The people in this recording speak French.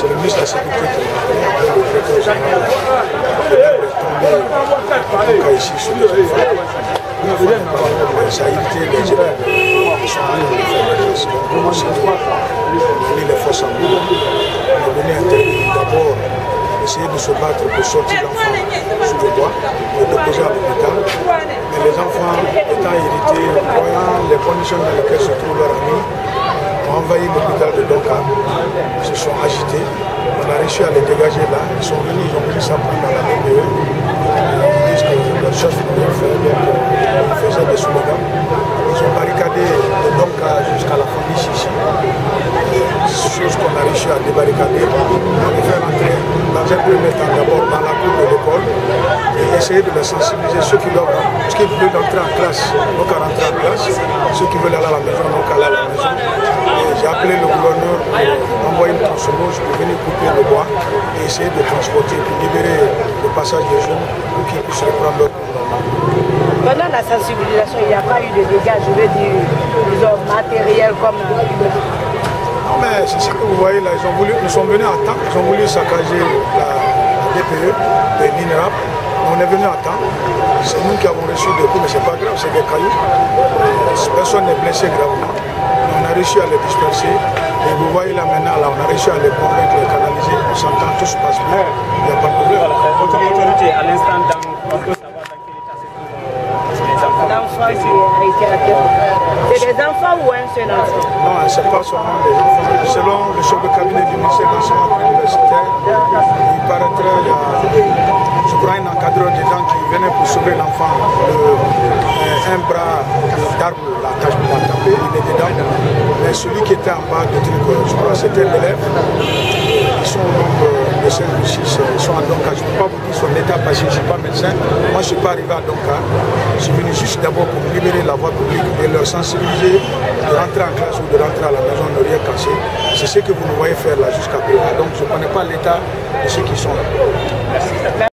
C'est le ministre de la Sécurité qui m'a appelé, après le directeur général de cas ici sur les enfants. Ça a évité les élèves qui sont venus de faire la classe. Donc, on a mis les forces en mouvement. On est venu intervenir d'abord, essayer de se battre pour sortir l'enfant sous le bois, le déposer à l'hôpital. Mais les enfants, étant irrités, voyant les conditions dans lesquelles se trouve leur ami, ont envahi l'hôpital de Donka, ils se sont agités. On a réussi à les dégager là. Ils sont venus, ils ont voulu s'apprendre dans la DPE. Ils disent que leur chef leur fait, donc ils faisaient des slogans. Ils ont barricadé de Donka jusqu'à la famille ici. Chose qu'on a réussi à débarricader. On les fait rentrer dans un premier temps d'abord dans la cour de l'école et essayer de les sensibiliser. Ceux qui veulent entrer en classe, donc à rentrer en classe. Ceux qui veulent aller à la maison, donc aller à la maison. J'ai appelé le gouverneur pour envoyer une tronçonneuse pour venir couper le bois et essayer de transporter pour libérer le passage des jeunes pour qu'ils puissent reprendre leur cours normal. Pendant la sensibilisation, il n'y a pas eu de dégâts, je veux dire, disons, matériels comme... Non mais c'est ça que vous voyez là, ils sont venus à temps, ils ont voulu saccager la DPE de l'INRAP. On est venu à temps, c'est nous qui avons reçu des coups, mais c'est pas grave, c'est des cailloux. Personne n'est blessé gravement. On a réussi à les disperser et vous voyez là maintenant, là, on a réussi à les convaincre, les canaliser, on s'entend, tout se passe bien, il n'y a pas de problème. Votre autorité à l'instant, on peut savoir dans quel état se trouvent les enfants. L'enfant qui a été atteint. C'est des enfants ou un seul enfant? Non, c'est pas seulement des enfants. Selon le chef de cabinet du ministère de l'enseignement universitaire, il paraîtrait, il y a, je crois, un encadreur dedans qui venait pour sauver l'enfant. Un bras d'arbre, la tâche de la taper, il est dedans. Mais celui qui était en bas du truc, je crois, c'était l'élève. Ils sont au nombre de 5 ou 6, ils sont à Donka. Je ne peux pas vous dire son état parce que je ne suis pas médecin. Moi, je ne suis pas arrivé à Donka. Je suis venu juste d'abord pour libérer la voie publique et leur sensibiliser de rentrer en classe ou de rentrer à la maison, ne rien casser. C'est ce que vous nous voyez faire là jusqu'à présent. Donc, je ne connais pas l'état de ceux qui sont là. Merci.